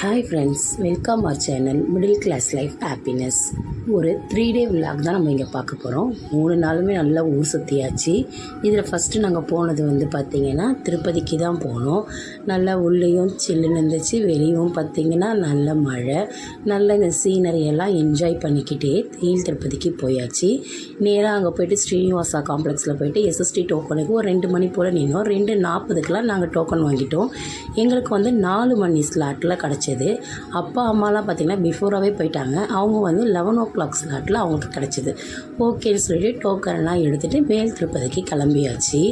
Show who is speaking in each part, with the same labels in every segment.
Speaker 1: Hi friends, welcome our channel middle class life happiness. ஒரு 3-day vlog தான் நம்ம இங்கே பார்க்க போகிறோம். 3 நாளுமே நல்லா ஊர் சுற்றியாச்சு. இதில் ஃபஸ்ட்டு நாங்கள் போனது பார்த்திங்கன்னா திருப்பதிக்கு தான் போனோம். நல்லா உள்ளேயும் சில்லுன்னு இருந்துச்சு, வெளியும் பார்த்திங்கன்னா நல்ல மழை, நல்ல இந்த சீனரியெல்லாம் என்ஜாய் பண்ணிக்கிட்டே திருப்பதிக்கு போயாச்சு. நேராக அங்கே போய்ட்டு ஸ்ரீனிவாசா காம்ப்ளெக்ஸில் போய்ட்டு எஸ்எஸ்டி டோக்கனுக்கு ஒரு 2 மணி போல் நின்னோம். 2:40க்கெலாம் நாங்கள் டோக்கன் வாங்கிட்டோம். எங்களுக்கு 4 மணி ஸ்லாட்டில் கிடச்சிது. அப்பா அம்மாலாம் பார்த்திங்கன்னா பிஃபோராகவே போயிட்டாங்க. அவங்க 11 ஸ்லாட்டில் அவங்களுக்கு கிடச்சிது. ஓகேன்னு சொல்லிட்டு டோக்கன்லாம் எடுத்துகிட்டு மேல் திருப்பதிக்கு கிளம்பியாச்சு.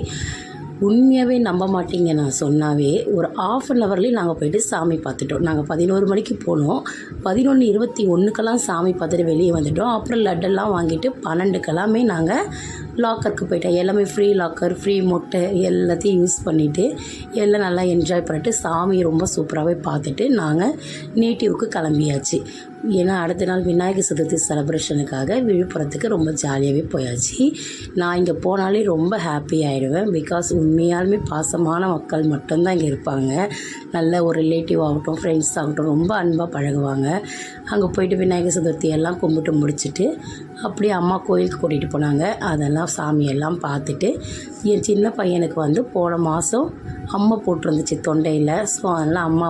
Speaker 1: உண்மையாகவே நம்ப மாட்டீங்க, நான் சொன்னாவே ஒரு 1/2 ஹவர்லேயும் நாங்கள் போய்ட்டு சாமி பார்த்துட்டோம். நாங்கள் 11 மணிக்கு போனோம். 11:21க்கெல்லாம் சாமி பார்த்துட்டு வெளியே வந்துட்டோம். அப்புறம் லட்டெல்லாம் வாங்கிட்டு 12க்கெல்லாமே நாங்கள் லாக்கருக்கு போயிட்டோம். எல்லாமே ஃப்ரீ லாக்கர், ஃப்ரீ மொட்டை எல்லாத்தையும் யூஸ் பண்ணிவிட்டு எல்லாம் நல்லா என்ஜாய் பண்ணிட்டு சாமியை ரொம்ப சூப்பராகவே பார்த்துட்டு நாங்கள் நேட்டிவ்க்கு கிளம்பியாச்சு. ஏன்னா அடுத்த நாள் விநாயகர் சதுர்த்தி செலிப்ரேஷனுக்காக விழுப்புரத்துக்கு ரொம்ப ஜாலியாகவே போயாச்சு. நான் இங்கே போனாலே ரொம்ப ஹாப்பி ஆகிடுவேன். பிகாஸ் உண்மையாலுமே பாசமான மக்கள் மட்டும்தான் இங்கே இருப்பாங்க. நல்ல ஒரு ரிலேட்டிவ் ஆகட்டும், ஃப்ரெண்ட்ஸ் ஆகட்டும், ரொம்ப அன்பாக பழகுவாங்க. அங்கே போயிட்டு விநாயகர் சதுர்த்தி எல்லாம் கும்பிட்டு முடிச்சுட்டு அப்படியே அம்மா கோயிலுக்கு கூட்டிகிட்டு போனாங்க. அதெல்லாம் சாமியெல்லாம் பார்த்துட்டு என் சின்ன பையனுக்கு போன மாதம் அம்மா போட்டிருந்துச்சு தொண்டையில். ஸோ அதனால் அம்மா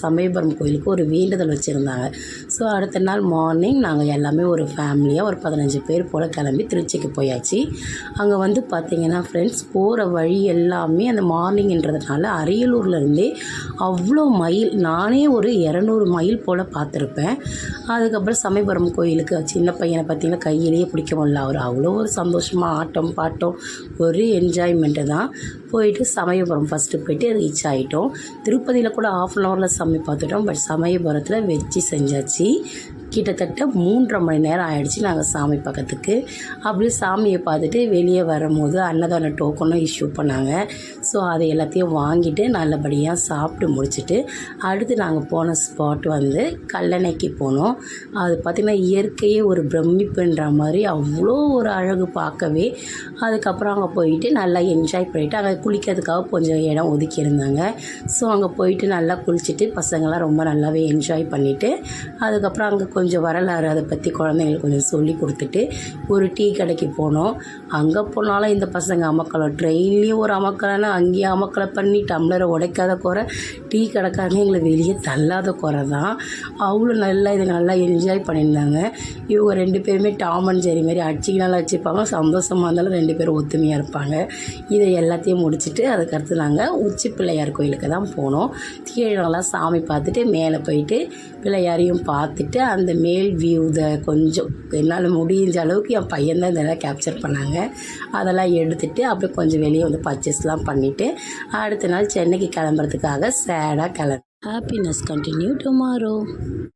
Speaker 1: சமயபுரம் கோயிலுக்கு ஒரு வேண்டுதல் வச்சுருந்தாங்க. ஸோ அடுத்த நாள் மார்னிங் நாங்கள் எல்லாமே ஒரு ஃபேமிலியாக ஒரு 15 பேர் போல் கிளம்பி திருச்சிக்கு போயாச்சு. அங்கே பார்த்திங்கன்னா ஃப்ரெண்ட்ஸ், போகிற வழி எல்லாமே அந்த மார்னிங்ன்றதுனால அரியலூர்லேருந்தே அவ்வளோ மைல், நானே ஒரு 200 மைல் போல் பார்த்துருப்பேன். அதுக்கப்புறம் சமயபுரம் கோயிலுக்கு சின்ன பையனை பார்த்திங்கன்னா கையிலேயே பிடிக்க முடியல. அவர் அவ்வளோ ஒரு சந்தோஷமாக ஆட்டம் பாட்டம் ஒரு என்ஜாய்மெண்ட்டு தான். போயிட்டு சமயபுரம் ஃபஸ்ட்டு போயிட்டு ரீச் ஆகிட்டோம். திருப்பதியில் கூட 1/2 ஹவரில் சாமி பார்த்துட்டோம். பட் சமயபுரத்தில் வச்சு செஞ்சாச்சு. கிட்டத்தட்ட 3.5 மணி நேரம் ஆகிடுச்சு நாங்கள் சாமி பக்கத்துக்கு. அப்படியே சாமியை பார்த்துட்டு வெளியே வரும்போது அன்னதான டோக்கனும் இஷ்யூ பண்ணாங்க. ஸோ அதை எல்லாத்தையும் வாங்கிட்டு நல்லபடியாக சாப்பிட்டு முடிச்சுட்டு அடுத்து நாங்கள் போன ஸ்பாட் கல்லணைக்கு போனோம். அது பார்த்திங்கன்னா இயற்கையே ஒரு பிரமிப்புன்ற மாதிரி அவ்வளோ ஒரு அழகு பார்க்கவே. அதுக்கப்புறம் அங்கே போயிட்டு நல்லா என்ஜாய் பண்ணிவிட்டு அங்கே குளிக்கிறதுக்காக கொஞ்சம் இடம் ஒதுக்கியிருந்தாங்க. ஸோ அங்கே போயிட்டு நல்லா குளிச்சுட்டு பசங்களாம் ரொம்ப நல்லாவே என்ஜாய் பண்ணிவிட்டு அதுக்கப்புறம் அங்கே கொஞ்சம் வரலாறு அதை பற்றி குழந்தைங்களுக்கு கொஞ்சம் சொல்லி கொடுத்துட்டு ஒரு டீ கடைக்கு போனோம். அங்கே போனாலும் இந்த பசங்க அமக்களம், ட்ரெயின்லேயும் ஒரு அமக்கலைன்னா அங்கேயும் அமக்களை பண்ணி டம்ளரை உடைக்காத குறை, டீ கடைக்காரங்க எங்களை வெளியே தள்ளாத குறை தான். அவ்வளோ நல்லா இதை நல்லா என்ஜாய் பண்ணியிருந்தாங்க. இவங்க 2 பேருமே டாம் அண்ட் ஜெரி மாதிரி அடிச்சிக்கினாலும் வச்சுப்பாங்க. சந்தோஷமாக இருந்தாலும் 2 பேரும் ஒத்துமையாக இருப்பாங்க. இதை எல்லாத்தையும் முடிச்சுட்டு அதுக்கடுத்து நாங்கள் உச்சி பிள்ளையார் கோயிலுக்கு தான் போனோம். கீழே நல்லா சாமி பார்த்துட்டு மேலே போயிட்டு பிள்ளையாரையும் பார்த்துட்டு அந்த மேல் வியூ கொஞ்சம் என்னால் முடிஞ்ச அளவுக்கு என் பையன்தான் இதெல்லாம் கேப்சர் பண்ணாங்க. அதெல்லாம் எடுத்துகிட்டு அப்படியே கொஞ்சம் வெளியே பர்ச்சேஸ்லாம் பண்ணிவிட்டு அடுத்த நாள் சென்னைக்கு கிளம்புறதுக்காக சேடாக கிளம்பி. Happiness continue tomorrow.